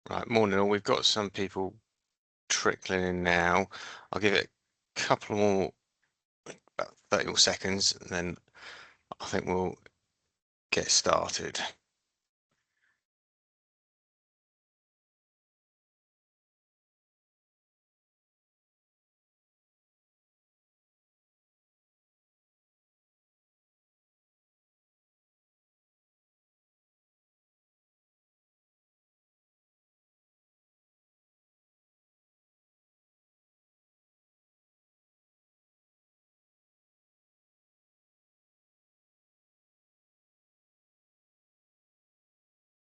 Right, morning all. We've got some people trickling in now. I'll give it a couple more, about 30 more seconds, and then I think we'll get started.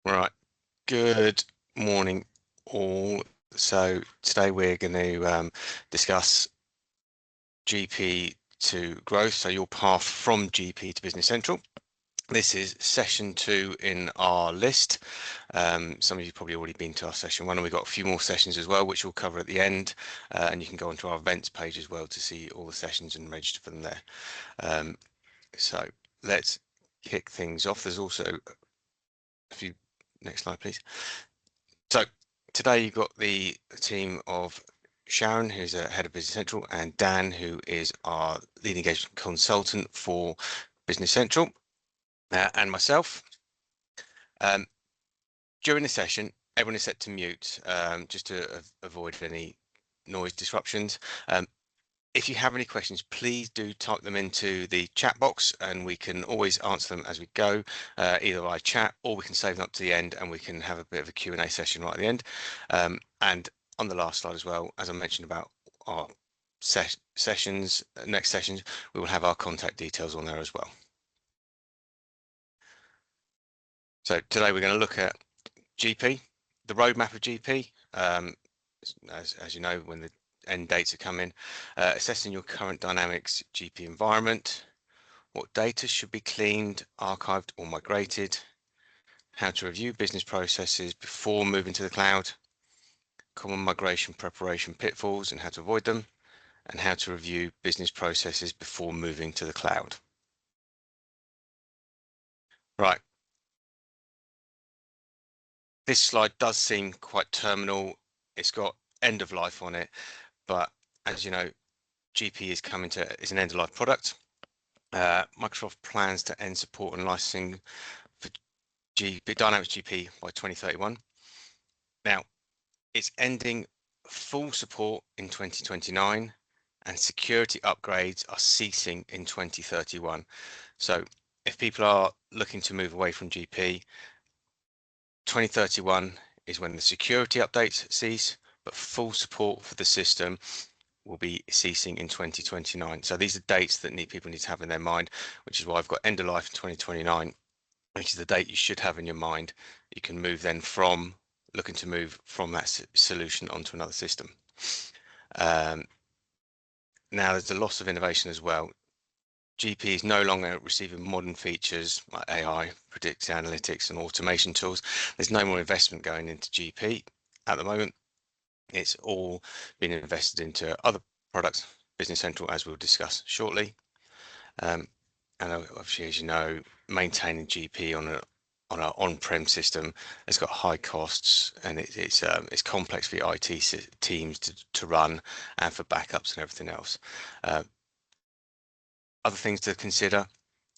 Right, good morning all. So today we're going to discuss GP to growth, so your path from GP to Business Central. This is session 2 in our list. Some of you probably already been to our session 1, and we've got a few more sessions as well, which we'll cover at the end. And you can go onto our events page as well to see all the sessions and register for them there. So let's kick things off. There's also a few, next slide, please. So today you've got the team of Sharon, who's a head of Business Central, and Dan, who is our lead engagement consultant for Business Central, and myself. During the session, everyone is set to mute, just to avoid any noise disruptions. If you have any questions, please do type them into the chat box, and we can always answer them as we go, either by chat, or we can save them up to the end and we can have a bit of a Q&A session right at the end. And on the last slide as well, as I mentioned about our sessions, next sessions, we will have our contact details on there as well. So today we're going to look at GP, the roadmap of GP, as you know, when the end dates are coming, assessing your current Dynamics GP environment, what data should be cleaned, archived or migrated, how to review business processes before moving to the cloud, common migration preparation pitfalls and how to avoid them, and how to review business processes before moving to the cloud. Right. This slide does seem quite terminal. It's got end of life on it, but as you know, GP is is an end of life product. Microsoft plans to end support and licensing for Dynamics GP by 2031. Now, it's ending full support in 2029, and security upgrades are ceasing in 2031. So if people are looking to move away from GP, 2031 is when the security updates cease, but full support for the system will be ceasing in 2029. So these are dates that people need to have in their mind, which is why I've got end of life in 2029, which is the date you should have in your mind. You can move then from looking to move from that solution onto another system. Now there's a loss of innovation as well. GP is no longer receiving modern features like AI, predictive analytics and automation tools. There's no more investment going into GP at the moment. It's all been invested into other products, Business Central, as we'll discuss shortly. And obviously, as you know, maintaining GP on an on-prem system has got high costs, and it's complex for the IT teams to run and for backups and everything else. Other things to consider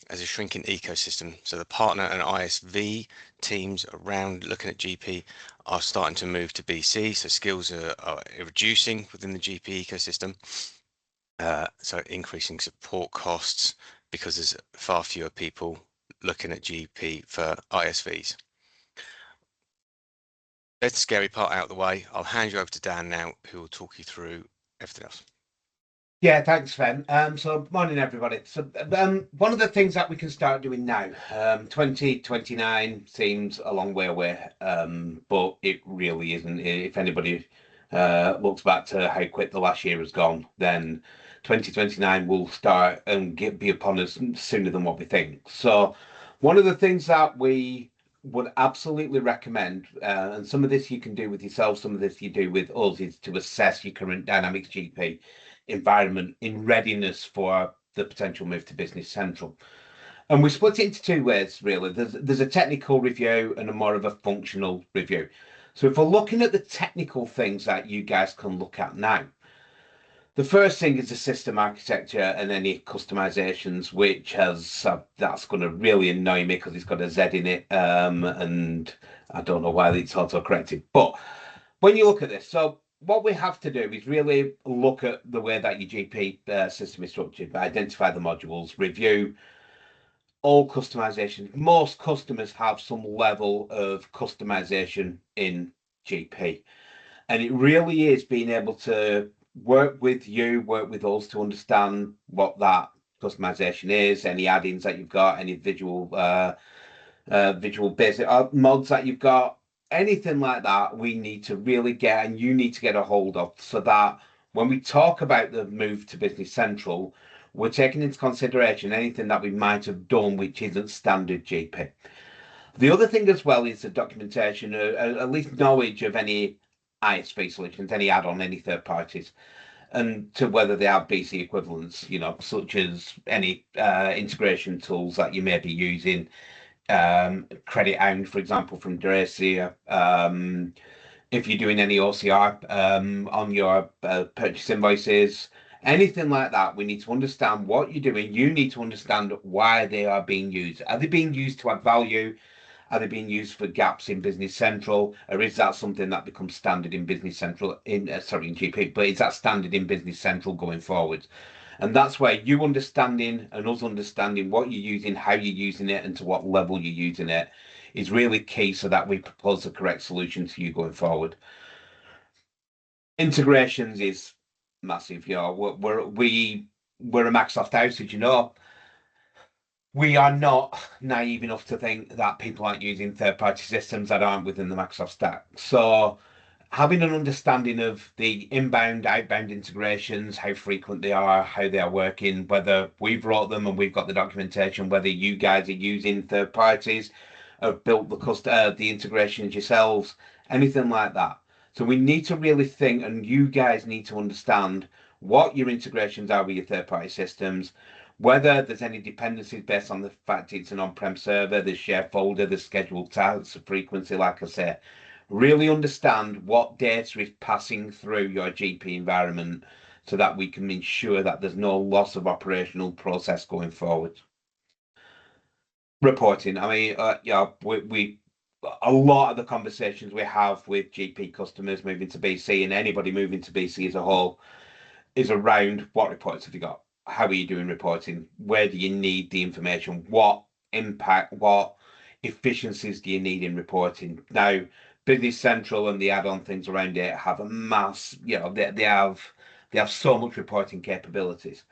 as a shrinking ecosystem. So the partner and ISV teams around looking at GP are starting to move to BC. So skills are reducing within the GP ecosystem. So increasing support costs because there's far fewer people looking at GP for ISVs. That's the scary part out of the way. I'll hand you over to Dan now, who will talk you through everything else. Yeah, thanks, Sven. So morning, everybody. So one of the things that we can start doing now, 2029 seems a long way away, but it really isn't. If anybody looks back to how quick the last year has gone, then 2029 will start and be upon us sooner than what we think. So one of the things that we would absolutely recommend, and some of this you can do with yourself, some of this you do with us, is to assess your current Dynamics GP environment in readiness for the potential move to Business Central. And we split it into two ways, really. There's a technical review and a more of a functional review. So if we're looking at the technical things that you guys can look at now, the first thing is the system architecture and any customizations, which has that's going to really annoy me because it's got a Z in it, and I don't know why it's auto-corrected. But when you look at this, so what we have to do is really look at the way that your GP system is structured, identify the modules, review all customization. Most customers have some level of customization in GP. And it really is being able to work with you, work with us to understand what that customization is, any add-ins that you've got, any visual basic mods that you've got, anything like that, we need to really get, and you need to get a hold of, so that when we talk about the move to Business Central, we're taking into consideration anything that we might have done which isn't standard GP. The other thing as well is the documentation, at least knowledge of any ISV solutions, any add-on, any third parties, and to whether they have BC equivalents, such as any integration tools that you may be using, Credit Hound, for example, from Dracia. If you're doing any OCR on your purchase invoices, anything like that, we need to understand what you're doing. You need to understand why they are being used. Are they being used to add value? Are they being used for gaps in Business Central, or is that something that becomes standard in Business Central in GP? But is that standard in Business Central going forward? And that's where you understanding and us understanding what you're using, how you're using it, and to what level you're using it is really key, so that we propose the correct solution to you going forward. Integrations is massive. We're a Microsoft house, as you know. We are not naive enough to think that people aren't using third-party systems that aren't within the Microsoft stack. So having an understanding of the inbound, outbound integrations, how frequent they are, how they are working, whether we've wrote them and we've got the documentation, whether you guys are using third parties, have built the integrations yourselves, anything like that. So we need to really think, and you guys need to understand what your integrations are with your third-party systems, whether there's any dependencies based on the fact it's an on-prem server, there's share folder, there's scheduled tasks, frequency, like I say. Really understand what data is passing through your GP environment, so that we can ensure that there's no loss of operational process going forward. Reporting. I mean, we a lot of the conversations we have with GP customers moving to BC, and anybody moving to BC as a whole, is around what reports have you got? How are you doing reporting? Where do you need the information? What impact, what efficiencies do you need in reporting? Now, Business Central and the add-on things around it have a mass, they have so much reporting capabilities.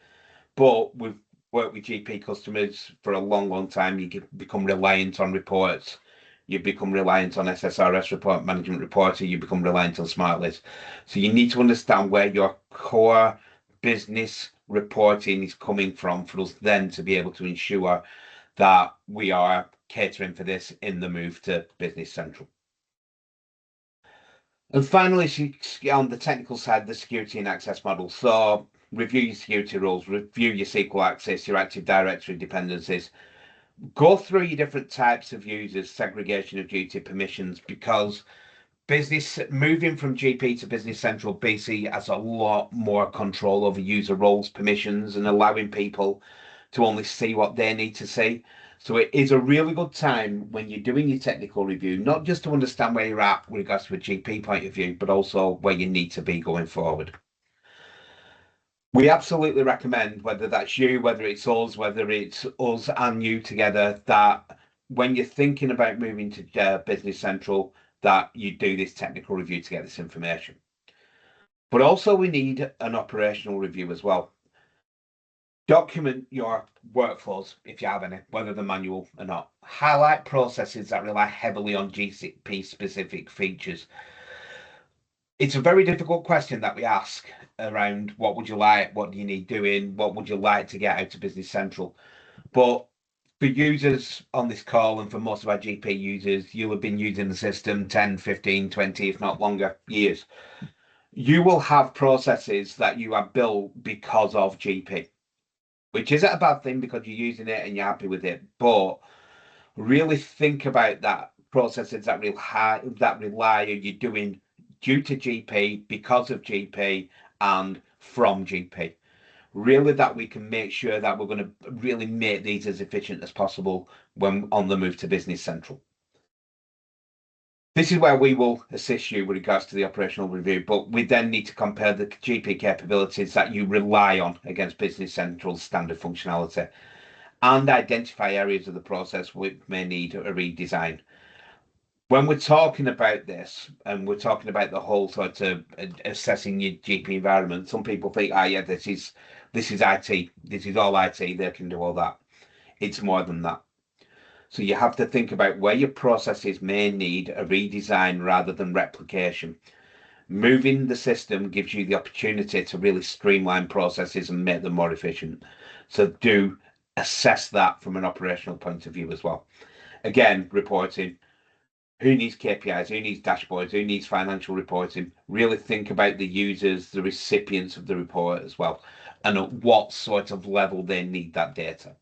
But we've worked with GP customers for a long, long time. You become reliant on reports. You become reliant on SSRS report, management reporting. You become reliant on SmartList. So you need to understand where your core business reporting is coming from, for us then to be able to ensure that we are catering for this in the move to Business Central. And finally, on the technical side, the security and access model. So review your security rules, review your SQL access, your Active Directory dependencies. Go through your different types of users, segregation of duty permissions, because moving from GP to Business Central, BC has a lot more control over user roles, permissions, and allowing people to only see what they need to see. So it is a really good time when you're doing your technical review, not just to understand where you're at with regards to a GP point of view, but also where you need to be going forward. We absolutely recommend, whether that's you, whether it's us and you together, that when you're thinking about moving to Business Central, that you do this technical review to get this information. But also we need an operational review as well. Document your workflows, if you have any, whether they're manual or not. Highlight processes that rely heavily on GCP specific features. It's a very difficult question that we ask around what would you like, what do you need doing, what would you like to get out of Business Central. But for users on this call, and for most of our GP users, you'll have been using the system 10, 15, 20, if not longer, years. You will have processes that you have built because of GP, which isn't a bad thing because you're using it and you're happy with it. But really think about that processes that rely on you doing due to GP, because of GP, and from GP. Really, that we can make sure that we're going to really make these as efficient as possible when on the move to Business Central. This is where we will assist you with regards to the operational review, but we then need to compare the GP capabilities that you rely on against Business Central's standard functionality and identify areas of the process which may need a redesign. When we're talking about this, and we're talking about the whole sort of assessing your GP environment, some people think, yeah, this is IT, this is all IT, they can do all that. It's more than that. So you have to think about where your processes may need a redesign rather than replication. Moving the system gives you the opportunity to really streamline processes and make them more efficient. So do assess that from an operational point of view as well. Again, reporting. Who needs KPIs? Who needs dashboards? Who needs financial reporting? Really think about the users, the recipients of the report as well, and at what sort of level they need that data.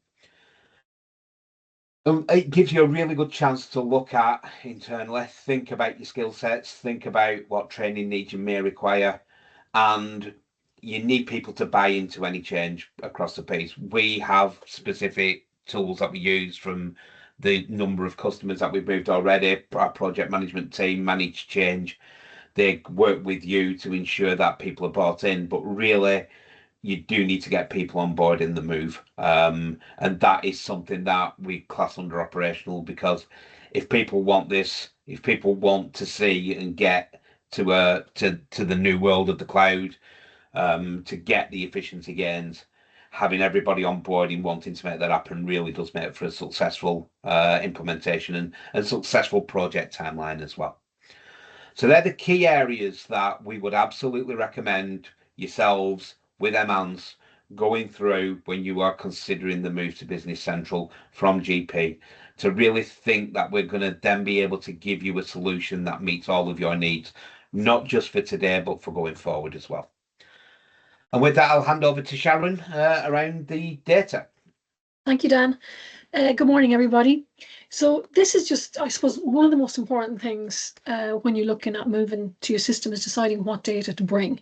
It gives you a really good chance to look at internally, think about your skill sets, think about what training needs you may require, and you need people to buy into any change across the piece. We have specific tools that we use from the number of customers that we've moved already. Our project management team manage change. They work with you to ensure that people are bought in, but really you do need to get people on board in the move. And that is something that we class under operational, because if people want this, if people want to see and get to the new world of the cloud, to get the efficiency gains, having everybody on board and wanting to make that happen really does make for a successful implementation and successful project timeline as well. So they're the key areas that we would absolutely recommend yourselves with mhance going through when you are considering the move to Business Central from GP, to really think that we're going to then be able to give you a solution that meets all of your needs, not just for today, but for going forward as well. And with that, I'll hand over to Sharon around the data. Thank you, Dan. Good morning, everybody. So this is just, I suppose, one of the most important things when you're looking at moving to your system is deciding what data to bring.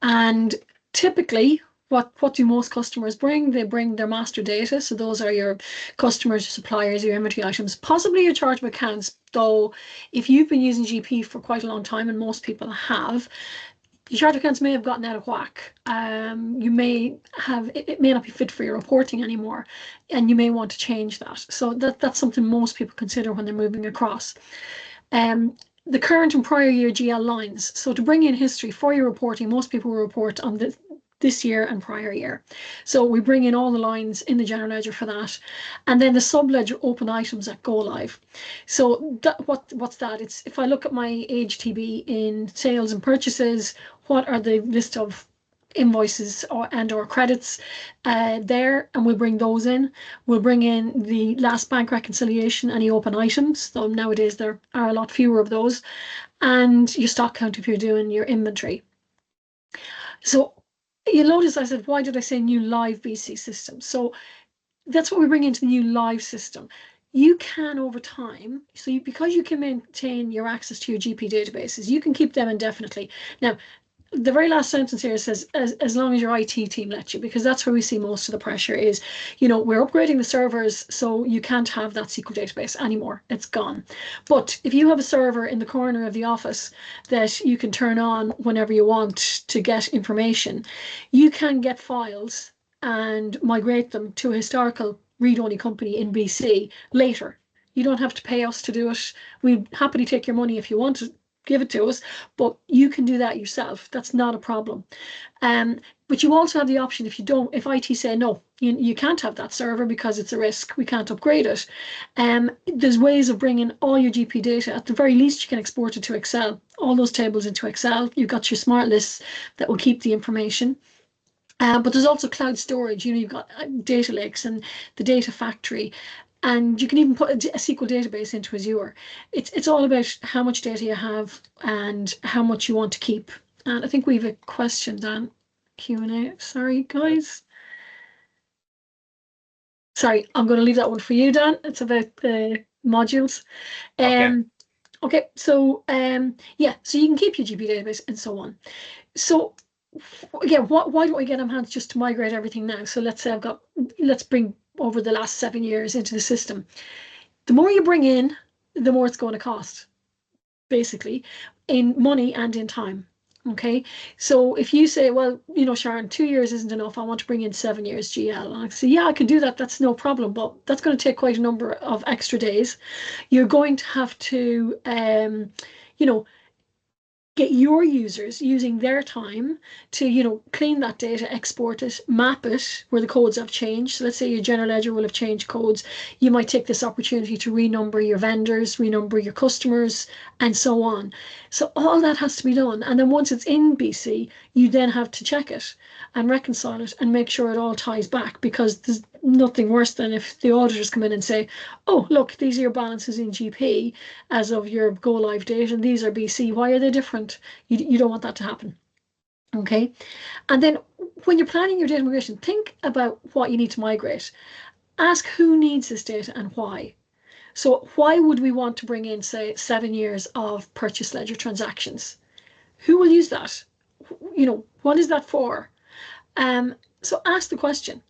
And typically, what do most customers bring? They bring their master data. So those are your customers, your suppliers, your inventory items, possibly your chargeable accounts. Though if you've been using GP for quite a long time, and most people have, your chart accounts may have gotten out of whack. You may have, it may not be fit for your reporting anymore, and you may want to change that. So that's something most people consider when they're moving across. The current and prior year GL lines. So to bring in history for your reporting, most people will report on this year and prior year. So we bring in all the lines in the general ledger for that. And then the sub-ledger open items that go live. So what's that? It's if I look at my HTB in sales and purchases, what are the list of invoices or credits there, and we'll bring those in. We'll bring in the last bank reconciliation, any open items. So nowadays there are a lot fewer of those. And your stock count if you're doing your inventory. So you'll notice I said, why did I say new live BC system? So that's what we bring into the new live system. You can, over time, because you can maintain your access to your GP databases, you can keep them indefinitely. Now, the very last sentence here says, as long as your IT team lets you, because that's where we see most of the pressure is, we're upgrading the servers, so you can't have that SQL database anymore. It's gone. But if you have a server in the corner of the office that you can turn on whenever you want to get information, you can get files and migrate them to a historical read-only company in BC later. You don't have to pay us to do it. We'd happily take your money if you want to give it to us, but you can do that yourself. That's not a problem. But you also have the option, if IT say no, you can't have that server because it's a risk, we can't upgrade it. There's ways of bringing all your GP data. At the very least, you can export it to Excel, all those tables into Excel. You've got your smart lists that will keep the information. But there's also cloud storage. You've got data lakes and the data factory. And you can even put a SQL database into Azure. It's all about how much data you have and how much you want to keep. And I think we have a question, Dan. Q&A. Sorry, guys. Sorry, I'm going to leave that one for you, Dan. It's about the modules. Okay. Okay, so yeah, so you can keep your GP database and so on. So again, why don't we get mhance just to migrate everything now? So let's say let's bring over the last 7 years into the system. The more you bring in, the more it's going to cost, basically, in money and in time. Okay, so if you say, well, Sharon, 2 years isn't enough, I want to bring in 7 years GL, and I say, yeah, I can do that, that's no problem, but that's going to take quite a number of extra days. You're going to have to, you know, get your users using their time to, clean that data, export it, map it where the codes have changed. So let's say your general ledger will have changed codes. You might take this opportunity to renumber your vendors, renumber your customers, and so on. So all that has to be done. And then once it's in BC, you then have to check it and reconcile it and make sure it all ties back, because there's nothing worse than if the auditors come in and say, oh, look, these are your balances in GP as of your go live date, and these are BC. Why are they different? You don't want that to happen. Okay. And then when you're planning your data migration, think about what you need to migrate. Ask who needs this data and why. So why would we want to bring in, say, 7 years of purchase ledger transactions? Who will use that? What is that for? So ask the question.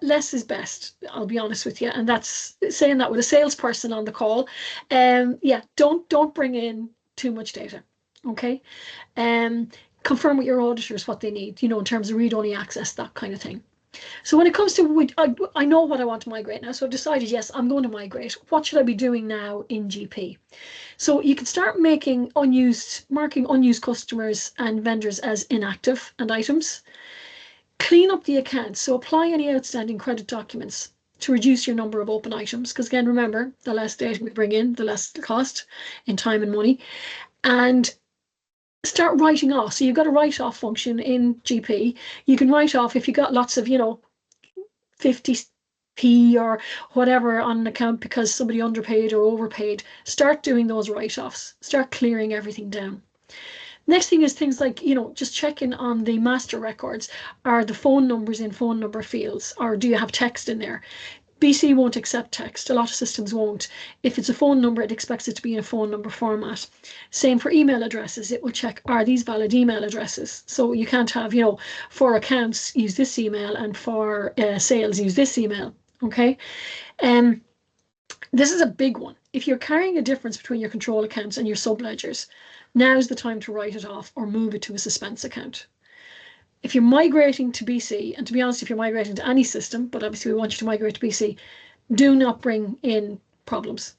Less is best, I'll be honest with you, and that's saying that with a salesperson on the call. Yeah, don't bring in too much data. Okay. Um, Confirm with your auditors what they need, in terms of read-only access, that kind of thing. So when it comes to, I know what I want to migrate now, so I've decided, yes, I'm going to migrate. What should I be doing now in GP? So you can start marking unused customers and vendors as inactive and items. Clean up the accounts. So apply any outstanding credit documents to reduce your number of open items. Because again, remember, the less data we bring in, the less the cost in time and money. And start writing off. So you've got a write-off function in GP. You can write off if you got lots of, 50p or whatever on an account because somebody underpaid or overpaid. Start doing those write-offs. Start clearing everything down. Next thing is things like, just checking on the master records. Are the phone numbers in phone number fields, or do you have text in there? BC won't accept text. A lot of systems won't. If it's a phone number, it expects it to be in a phone number format. Same for email addresses. It will check, are these valid email addresses? So you can't have, for accounts, use this email, and for sales, use this email. Okay. This is a big one. If you're carrying a difference between your control accounts and your subledgers, now's the time to write it off or move it to a suspense account. If you're migrating to BC, and to be honest, if you're migrating to any system, but obviously we want you to migrate to BC, do not bring in problems.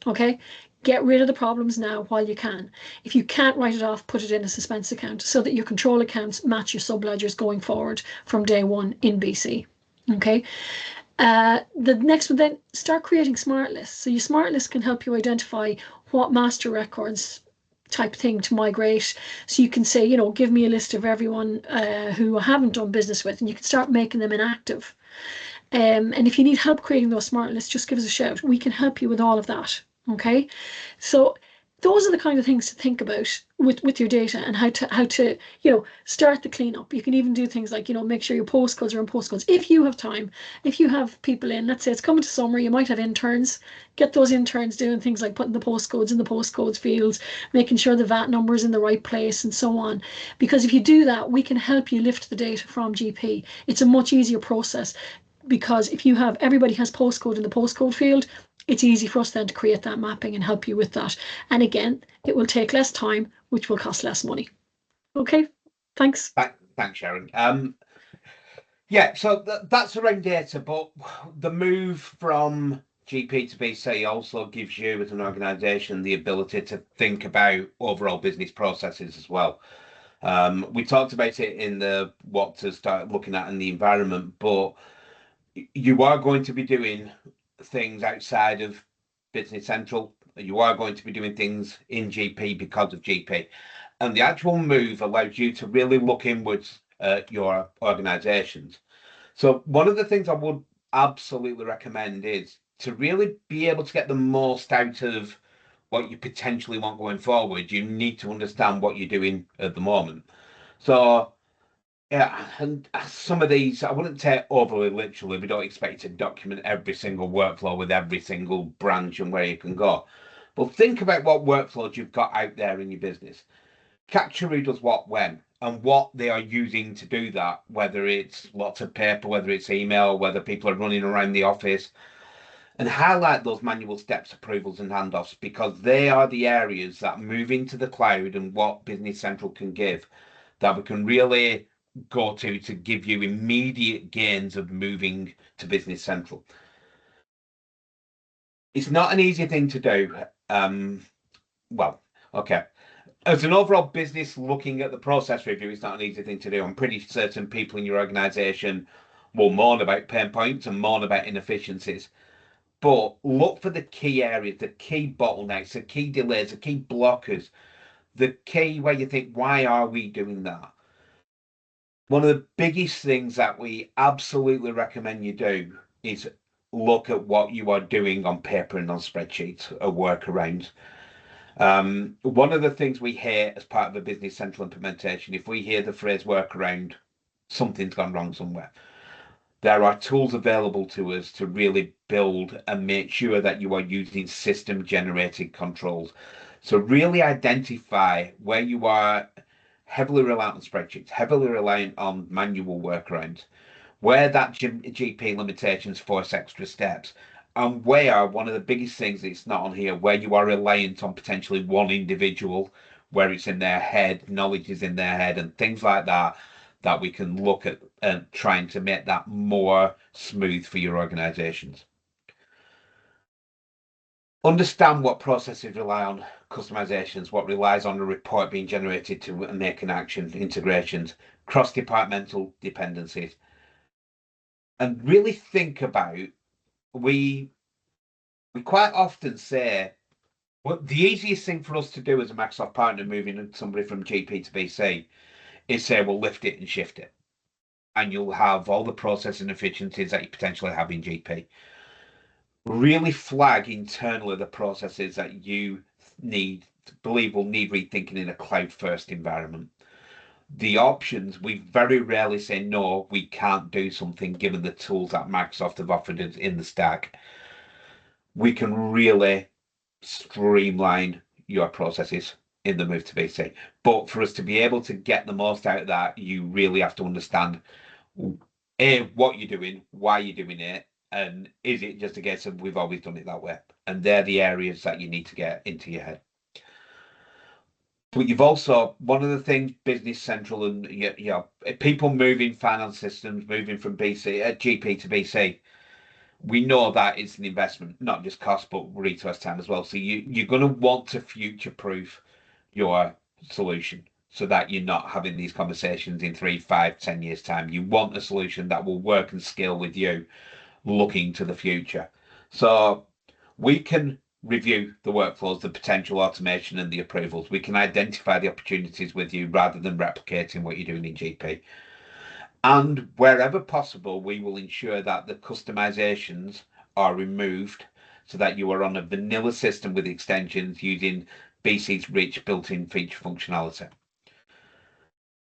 Okay? Get rid of the problems now while you can. If you can't write it off, put it in a suspense account so that your control accounts match your subledgers going forward from day one in BC. Okay? The next one, then start creating smart lists. So your smart list can help you identify what master records type thing to migrate. So you can say, give me a list of everyone who I haven't done business with, and you can start making them inactive. And if you need help creating those smart lists, just give us a shout. We can help you with all of that. Okay. So those are the kind of things to think about with your data, and how to start the cleanup. You can even do things like make sure your postcodes are in postcodes if you have time. If you have people in, let's say it's coming to summer, you might have interns. Get those interns doing things like putting the postcodes in the postcodes fields, making sure the VAT number is in the right place, and so on. Because if you do that, we can help you lift the data from GP. It's a much easier process, because if you have everybody has postcode in the postcode field, it's easy for us then to create that mapping and help you with that. And again, it will take less time, which will cost less money. Okay, thanks. Thanks, Sharon. Yeah, so that's around data, but the move from GP to BC also gives you, as an organisation, the ability to think about overall business processes as well. We talked about it in the what to start looking at in the environment, but you are going to be doing things outside of Business Central. You are going to be doing things in GP because of GP. And the actual move allows you to really look inwards at your organizations. So one of the things I would absolutely recommend is to really be able to get the most out of what you potentially want going forward. You need to understand what you're doing at the moment. So Yeah, and some of these, I wouldn't take overly literally. We don't expect you to document every single workflow with every single branch and where you can go. But think about what workflows you've got out there in your business. Capture who does what when and what they are using to do that, whether it's lots of paper, whether it's email, whether people are running around the office, and highlight those manual steps, approvals, and handoffs because they are the areas that move into the cloud and what Business Central can give that we can really go to give you immediate gains of moving to Business Central. It's not an easy thing to do. Well, okay. As an overall business looking at the process review, it's not an easy thing to do. I'm pretty certain people in your organization will moan about pain points and moan about inefficiencies. But look for the key areas, the key bottlenecks, the key delays, the key blockers, the key where you think, why are we doing that? One of the biggest things that we absolutely recommend you do is look at what you are doing on paper and on spreadsheets or workarounds. One of the things we hear as part of a Business Central implementation, if we hear the phrase workaround, something's gone wrong somewhere. There are tools available to us to really build and make sure that you are using system generated controls. So really identify where you are heavily reliant on spreadsheets, heavily reliant on manual workarounds, where that GP limitations force extra steps, and where one of the biggest things that's not on here, where you are reliant on potentially one individual, where it's in their head, knowledge is in their head, and things like that, that we can look at and trying to make that more smooth for your organizations. Understand what processes rely on customizations, what relies on a report being generated to make an action, integrations, cross-departmental dependencies, and really think about we quite often say well the easiest thing for us to do as a Microsoft partner moving somebody from GP to BC is say we'll lift it and shift it, and you'll have all the process inefficiencies that you potentially have in GP. Really flag internally the processes that you believe will need rethinking in a cloud first environment. The options, we very rarely say no, we can't do something given the tools that Microsoft have offered us in the stack. We can really streamline your processes in the move to BC. But for us to be able to get the most out of that, you really have to understand what you're doing, why you're doing it, and is it just a case of we've always done it that way? And they're the areas that you need to get into your head. But you've also, one of the things Business Central and people moving finance systems, moving from GP to BC, we know that it's an investment, not just cost, but resource time as well. So you're going to want to future proof your solution so that you're not having these conversations in 3, 5, 10 years' time. You want a solution that will work and scale with you looking to the future. So we can review the workflows, the potential automation and the approvals. We can identify the opportunities with you rather than replicating what you're doing in GP. And wherever possible, we will ensure that the customizations are removed so that you are on a vanilla system with extensions using BC's rich built-in feature functionality.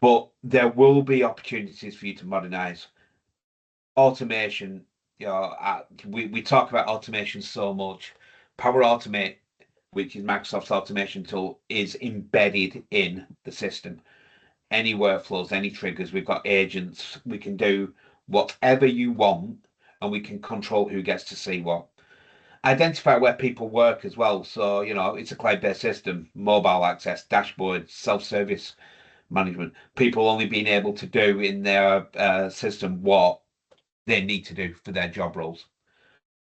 But there will be opportunities for you to modernize. Automation, we talk about automation so much. Power Automate, which is Microsoft's automation tool, is embedded in the system. Any workflows, any triggers, we've got agents, we can do whatever you want, and we can control who gets to see what. Identify where people work as well. So, it's a cloud-based system, mobile access, dashboard, self-service management, people only being able to do in their system what they need to do for their job roles.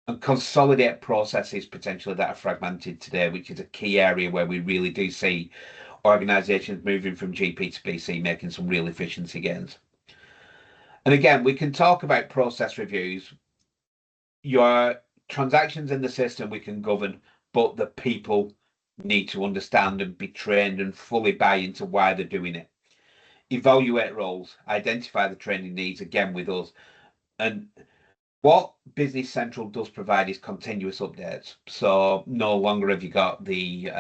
And consolidate processes potentially that are fragmented today, which is a key area where we really do see organizations moving from GP to BC making some real efficiency gains. And again, we can talk about process reviews. Your transactions in the system we can govern, but the people need to understand and be trained and fully buy into why they're doing it. Evaluate roles, identify the training needs again with us. And what Business Central does provide is continuous updates. So no longer have you got the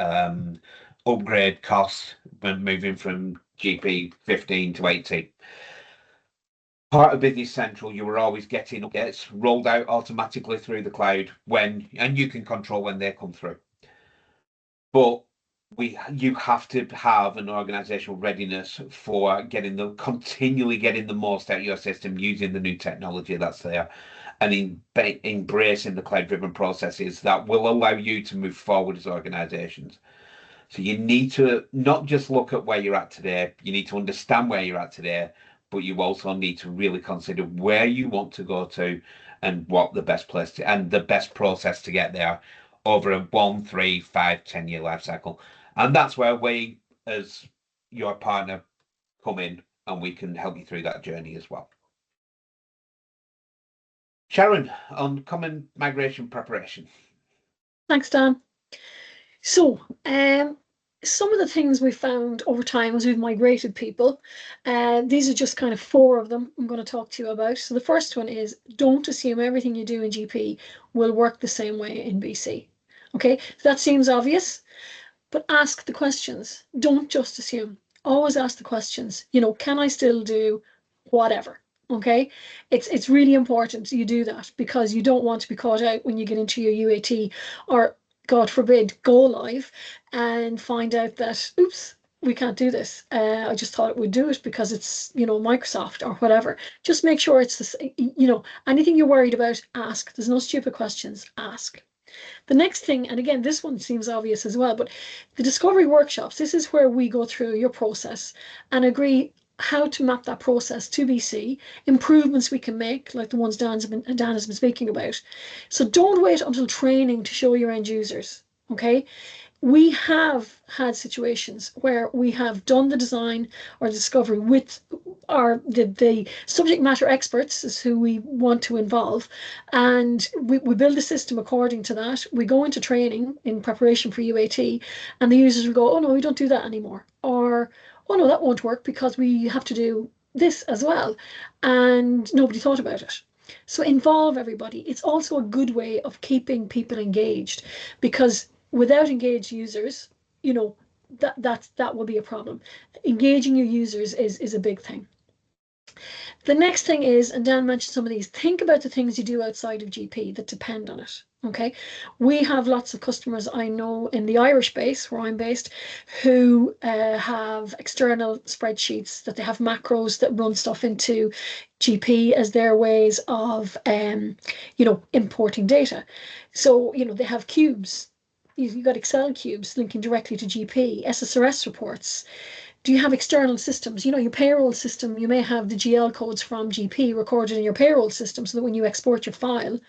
upgrade costs when moving from GP 15 to 18. part of Business Central, you were always getting updates rolled out automatically through the cloud and you can control when they come through. But you have to have an organizational readiness for continually getting the most out of your system using the new technology that's there, and embracing the cloud-driven processes that will allow you to move forward as organizations. So you need to not just look at where you're at today, you need to understand where you're at today, but you also need to really consider where you want to go to and what the best place to, and the best process to get there over a 1, 3, 5, 10-year life cycle. And that's where we, as your partner, come in and we can help you through that journey as well. Sharon, on common migration preparation. Thanks, Dan. So, some of the things we found over time as we've migrated people, these are just kind of 4 of them I'm going to talk to you about. So the first one is, don't assume everything you do in GP will work the same way in BC. Okay, that seems obvious, but ask the questions. Don't just assume. Always ask the questions. You know, can I still do whatever? Okay, it's really important you do that, because you don't want to be caught out when you get into your UAT, or God forbid, go live and find out that, oops, we can't do this. I just thought it would do it because it's, you know, Microsoft or whatever. Just make sure it's this, you know, anything you're worried about, ask. There's no stupid questions, ask. The next thing, and again, this one seems obvious as well, but the discovery workshops, this is where we go through your process and agree how to map that process to BC, improvements we can make, like the ones Dan has been speaking about. So don't wait until training to show your end users, okay? We have had situations where we have done the design or discovery with the subject matter experts is who we want to involve, and we build a system according to that. We go into training in preparation for UAT, and the users will go, oh no, we don't do that anymore, or oh no, that won't work because we have to do this as well, and nobody thought about it. So involve everybody. It's also a good way of keeping people engaged, because without engaged users, you know, that will be a problem. Engaging your users is a big thing. The next thing is, and Dan mentioned some of these, think about the things you do outside of GP that depend on it. Okay, we have lots of customers I know in the Irish base where I'm based who have external spreadsheets, that they have macros that run stuff into GP as their ways of, you know, importing data. So, you know, they have cubes. You've got Excel cubes linking directly to GP, SSRS reports. Do you have external systems? You know, your payroll system, you may have the GL codes from GP recorded in your payroll system, so that when you export your file,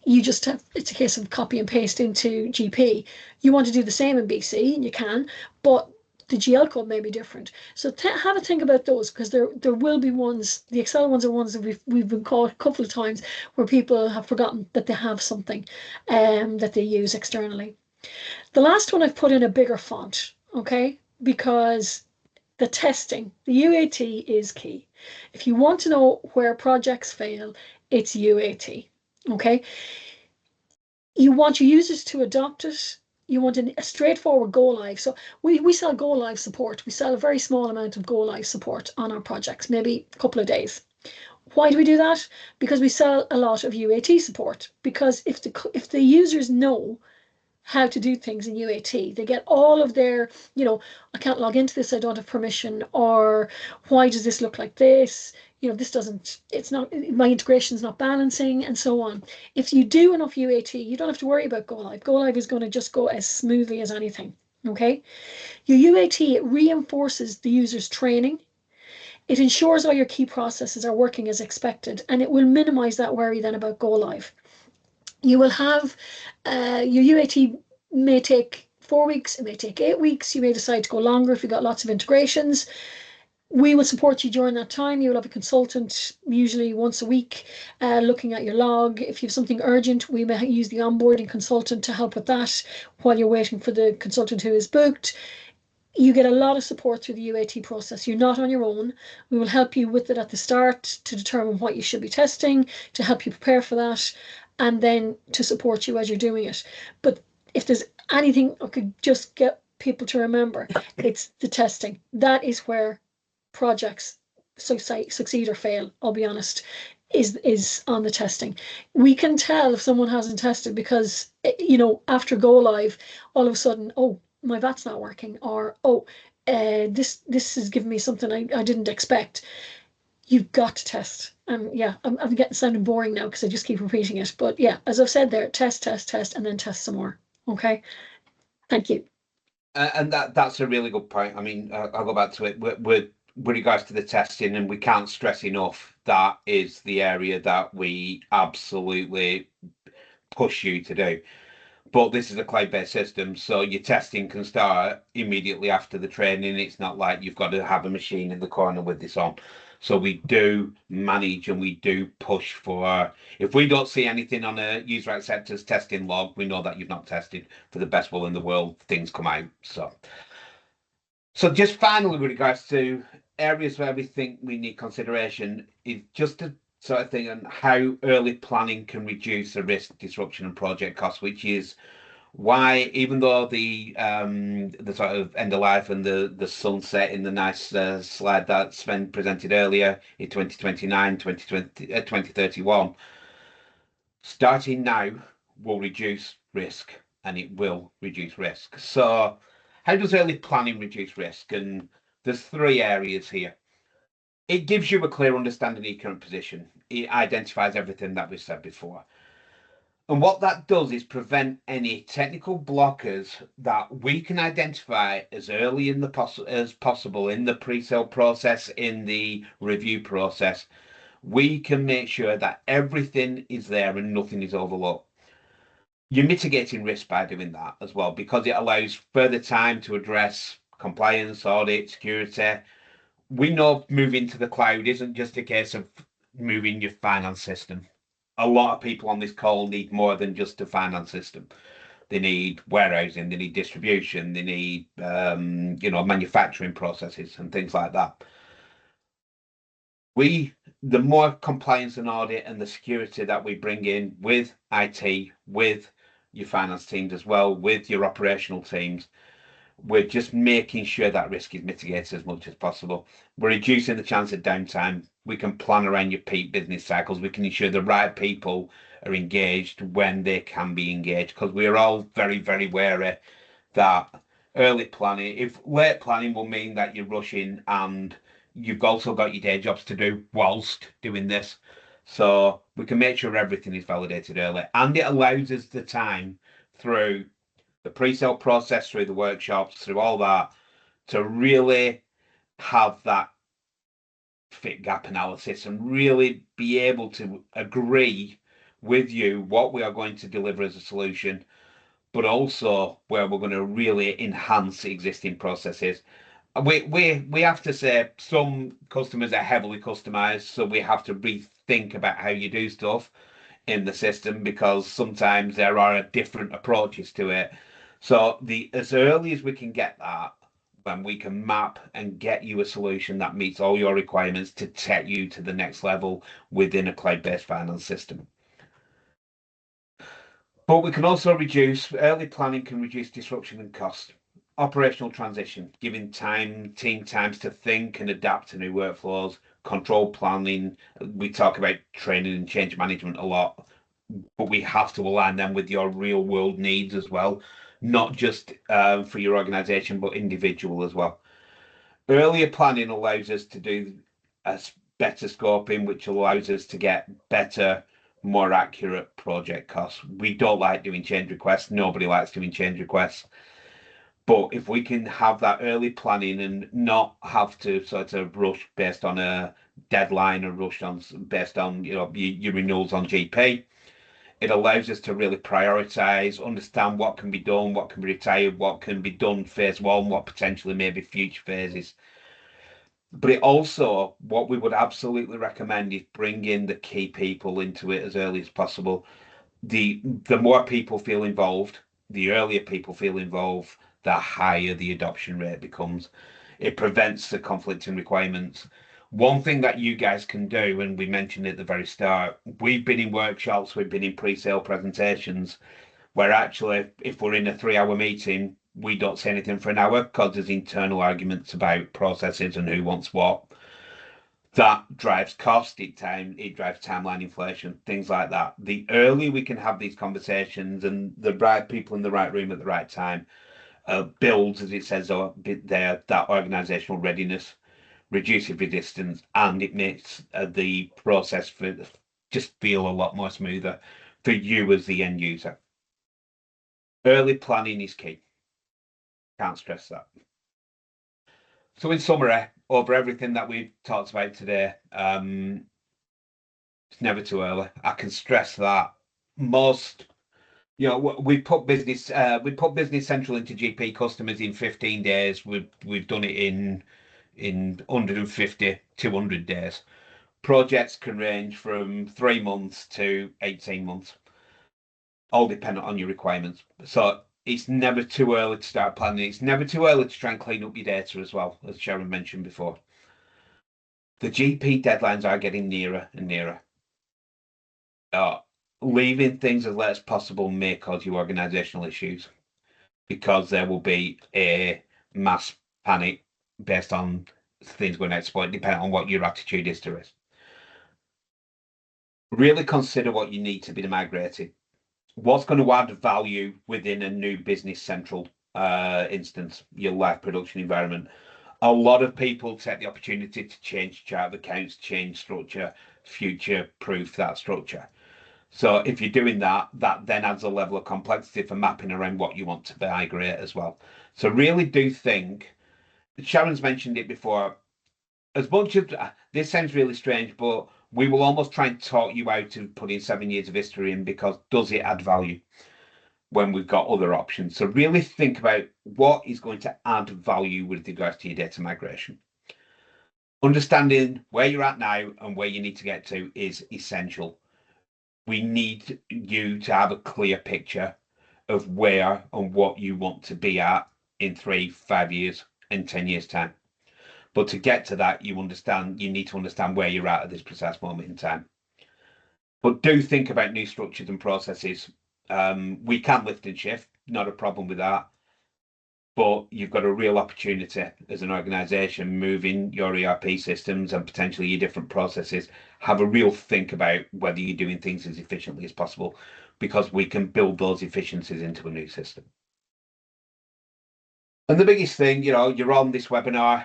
you just have, it's a case of copy and paste into GP. You want to do the same in BC, and you can, but the GL code may be different. So have a think about those, because there will be ones, the Excel ones are ones that we've been caught a couple of times where people have forgotten that they have something that they use externally. The last one I've put in a bigger font, okay, because the testing, the UAT is key. If you want to know where projects fail, it's UAT, okay? You want your users to adopt it. You want a straightforward go live. So we sell go live support. We sell a very small amount of go live support on our projects, maybe a couple of days. Why do we do that? Because we sell a lot of UAT support. Because if the users know how to do things in UAT, they get all of their, you know, I can't log into this, I don't have permission, or why does this look like this? You know, this doesn't, it's not, my integration's not balancing, and so on. If you do enough UAT, you don't have to worry about go live. Go live is going to just go as smoothly as anything. Okay. Your UAT, it reinforces the user's training. It ensures all your key processes are working as expected, and it will minimize that worry then about go live. You will have your UAT may take 4 weeks, it may take 8 weeks, you may decide to go longer if you've got lots of integrations. We will support you during that time. You will have a consultant usually once a week looking at your log. If you have something urgent, we may use the onboarding consultant to help with that while you're waiting for the consultant who is booked. You get a lot of support through the UAT process. You're not on your own. We will help you with it at the start to determine what you should be testing, to help you prepare for that, and then to support you as you're doing it. But if there's anything I could just get people to remember, it's the testing. That is where projects succeed or fail, I'll be honest, is on the testing. We can tell if someone hasn't tested because, after go live, all of a sudden, oh, my VAT's not working, or oh, this has given me something I didn't expect. You've got to test. And yeah, I'm getting sounding boring now because I just keep repeating it. But yeah, as I've said there, test, test, test, and then test some more. Okay. Thank you. And that's a really good point. I mean, I'll go back to it. With regards to the testing, and we can't stress enough, that is the area that we absolutely push you to do. But this is a cloud-based system, so your testing can start immediately after the training. It's not like you've got to have a machine in the corner with this on. So we do manage and we do push for, if we don't see anything on a user acceptance testing log, we know that you've not tested. For the best will in the world, things come out. So just finally, with regards to areas where we think we need consideration, is just a sort of thing on how early planning can reduce the risk, disruption, and project costs, which is why, even though the sort of end of life and the sunset in the nice slide that Sven presented earlier in 2029, 2031, starting now will reduce risk, and it will reduce risk. So how does early planning reduce risk? And there's three areas here. It gives you a clear understanding of your current position. It identifies everything that we said before. And what that does is prevent any technical blockers that we can identify as early in the as possible in the pre-sale process, in the review process. We can make sure that everything is there and nothing is overlooked. You're mitigating risk by doing that as well, because it allows further time to address compliance, audit, security. We know moving to the cloud isn't just a case of moving your finance system. A lot of people on this call need more than just a finance system. They need warehousing, they need distribution, they need manufacturing processes and things like that. The more compliance and audit and the security that we bring in with IT, with your finance teams as well, with your operational teams, we're just making sure that risk is mitigated as much as possible. We're reducing the chance of downtime. We can plan around your peak business cycles. We can ensure the right people are engaged when they can be engaged, because we're all very, very wary that early planning, if late planning will mean that you're rushing and you've also got your day jobs to do whilst doing this. So we can make sure everything is validated early, and it allows us the time through the pre-sale process, through the workshops, through all that, to really have that fit gap analysis and really be able to agree with you what we are going to deliver as a solution, but also where we're going to really enhance existing processes. We have to say some customers are heavily customized, so we have to rethink about how you do stuff in the system, because sometimes there are different approaches to it. So as early as we can get that, when we can map and get you a solution that meets all your requirements to take you to the next level within a cloud-based finance system. But we can also early planning can reduce disruption and cost. Operational transition, giving team times to think and adapt to new workflows. Control planning, we talk about training and change management a lot, but we have to align them with your real world needs as well, not just for your organization, but individual as well. Earlier planning allows us to do a better scoping, which allows us to get better, more accurate project costs. We don't like doing change requests. Nobody likes doing change requests. But if we can have that early planning and not have to sort of rush based on a deadline or rush based on your renewals on GP, it allows us to really prioritize, understand what can be done, what can be retired, what can be done phase one, what potentially may be future phases. But it also, what we would absolutely recommend is bring in the key people into it as early as possible. The more people feel involved, the earlier people feel involved, the higher the adoption rate becomes. It prevents the conflicting requirements. One thing that you guys can do, and we mentioned at the very start, we've been in workshops, we've been in pre-sale presentations, where actually, if we're in a 3-hour meeting, we don't say anything for an hour because there's internal arguments about processes and who wants what. that drives cost, it drives timeline inflation, things like that. The earlier we can have these conversations and the right people in the right room at the right time builds, as it says there, that organizational readiness, reduces resistance, and it makes the process for just feel a lot more smoother for you as the end user. Early planning is key. Can't stress that. So in summary, over everything that we've talked about today, it's never too early. I can stress that most, we put business central into GP customers in 15 days. We've done it in 150, 200 days. Projects can range from 3 months to 18 months, all dependent on your requirements. So it's never too early to start planning. It's never too early to try and clean up your data as well, as Sharon mentioned before. The GP deadlines are getting nearer and nearer. Leaving things as late as possible may cause you organizational issues because there will be a mass panic based on things going out to point, depending on what your attitude is to it. Really consider what you need to be migrated. What's going to add value within a new business central instance, your live production environment. A lot of people take the opportunity to change chart of accounts, change structure, future proof that structure. So if you're doing that, that then adds a level of complexity for mapping around what you want to migrate as well. So really do think, Sharon's mentioned it before, as much as this sounds really strange, but we will almost try and talk you out of putting 7 years of history in, because does it add value when we've got other options? So really think about what is going to add value with regards to your data migration. Understanding where you're at now and where you need to get to is essential. We need you to have a clear picture of where and what you want to be at in 3, 5 years, in 10 years' time. But to get to that, you need to understand where you're at this precise moment in time. But do think about new structures and processes. We can lift and shift, not a problem with that. But you've got a real opportunity as an organization moving your ERP systems and potentially your different processes. Have a real think about whether you're doing things as efficiently as possible, because we can build those efficiencies into a new system. And the biggest thing, you're on this webinar,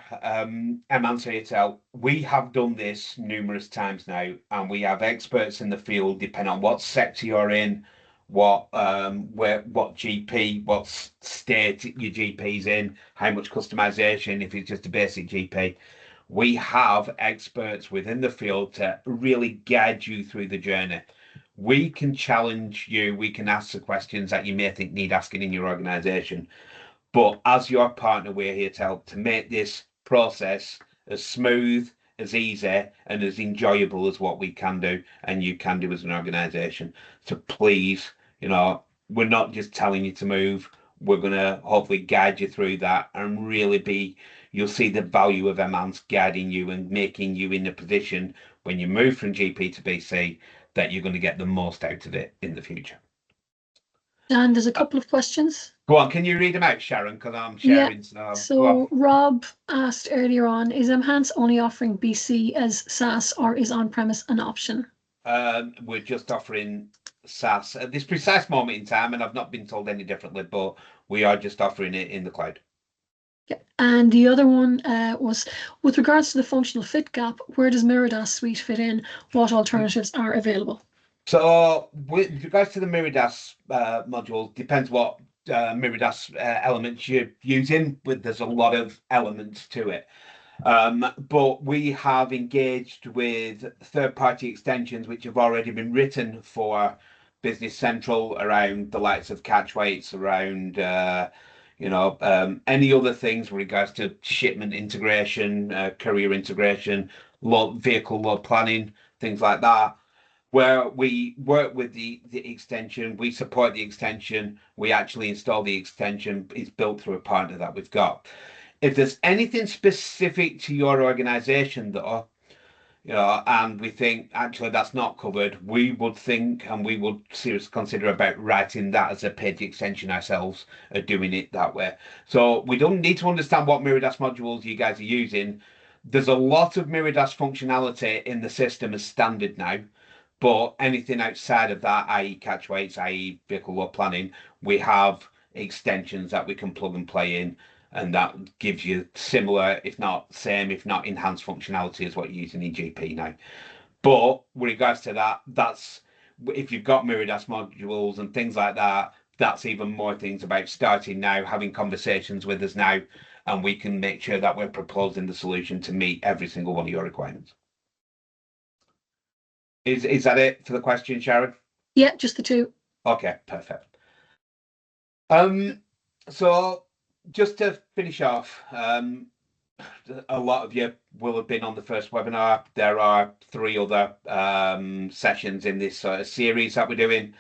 mhance ETL. We have done this numerous times now, and we have experts in the field, depending on what sector you're in, what GP, what state your GP's in, how much customization, if it's just a basic GP. We have experts within the field to really guide you through the journey. We can challenge you, we can ask the questions that you may think need asking in your organization. But as your partner, we're here to help to make this process as smooth, as easy, and as enjoyable as what we can do and you can do as an organization. So please, we're not just telling you to move. We're going to hopefully guide you through that and really you'll see the value of mhance guiding you and making you in a position when you move from GP to BC that you're going to get the most out of it in the future. Dan, there's a couple of questions. Go on, can you read them out, Sharon? Because I'm sharing. Yeah. So Rob asked earlier on, is mhance only offering BC as SaaS, or is on-premise an option? We're just offering SaaS at this precise moment in time, and I've not been told any differently, but we are just offering it in the cloud. Yeah. And the other one was, with regards to the functional fit gap, where does Miradas Suite fit in? What alternatives are available? So with regards to the Miradas module, depends what Miradas elements you're using. There's a lot of elements to it. But we have engaged with third-party extensions which have already been written for Business Central around the likes of catch weights, around any other things with regards to shipment integration, courier integration, vehicle load planning, things like that, where we work with the extension, we support the extension, we actually install the extension. It's built through a partner that we've got. If there's anything specific to your organization, though, and we think actually that's not covered, we would think and we would seriously consider about writing that as a paid extension ourselves, or doing it that way. So we don't need to understand what Miradas modules you guys are using. There's a lot of Miradas functionality in the system as standard now, but anything outside of that, i.e. catch weights, i.e. vehicle load planning, we have extensions that we can plug and play in, and that gives you similar, if not same, if not enhanced functionality as what you're using in GP now. But with regards to that, that's if you've got Miradas modules and things like that, that's even more things about starting now, having conversations with us now, and we can make sure that we're proposing the solution to meet every single one of your requirements. Is that it for the question, Sharon? Yeah, just the two. Okay, perfect. So just to finish off, a lot of you will have been on the first webinar. There are 3 other sessions in this series that we're doing.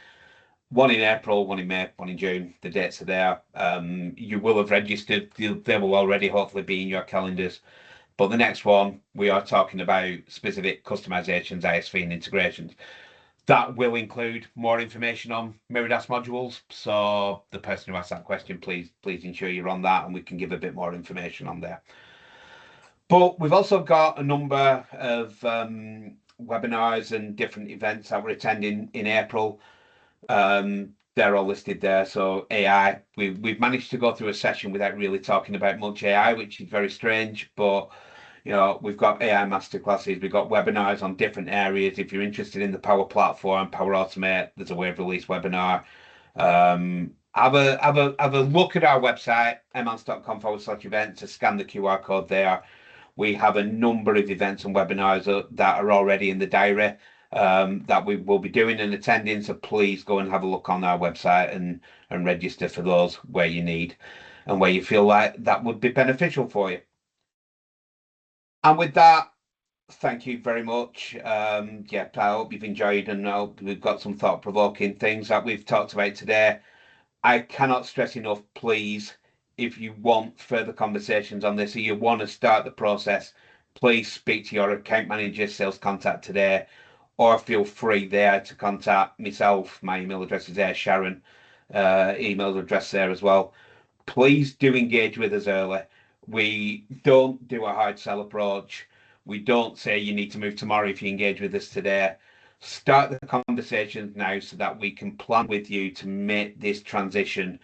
One in April, one in May, one in June. The dates are there. You will have registered. They will already hopefully be in your calendars. But the next one, we are talking about specific customizations, ISV and integrations. That will include more information on Miradas modules. So the person who asked that question, please ensure you're on that, and we can give a bit more information on there. But we've also got a number of webinars and different events that we're attending in April. They're all listed there. So AI, we've managed to go through a session without really talking about much AI, which is very strange. But you know, we've got AI masterclasses, we've got webinars on different areas. If you're interested in the Power Platform, Power Automate, there's a wave release webinar. Have a look at our website, mhance.com/events, to scan the QR code there. We have a number of events and webinars that are already in the diary that we will be doing and attending. So please go and have a look on our website and register for those where you need and where you feel like that would be beneficial for you. And with that, thank you very much. Yeah, I hope you've enjoyed, and I hope we've got some thought-provoking things that we've talked about today. I cannot stress enough, please, if you want further conversations on this or you want to start the process, please speak to your account manager, sales contact today, or feel free there to contact myself. My email address is there, Sharon, email address there as well. Please do engage with us early. We don't do a hard sell approach. We don't say you need to move tomorrow if you engage with us today. Start the conversations now so that we can plan with you to make this transition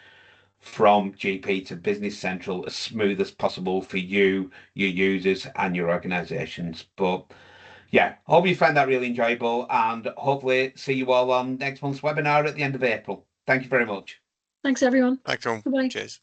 from GP to Business Central as smooth as possible for you, your users, and your organizations. But yeah, hope you found that really enjoyable, and hopefully see you all on next month's webinar at the end of April. Thank you very much. Thanks, everyone. Thanks, Tom. Goodbye. Cheers.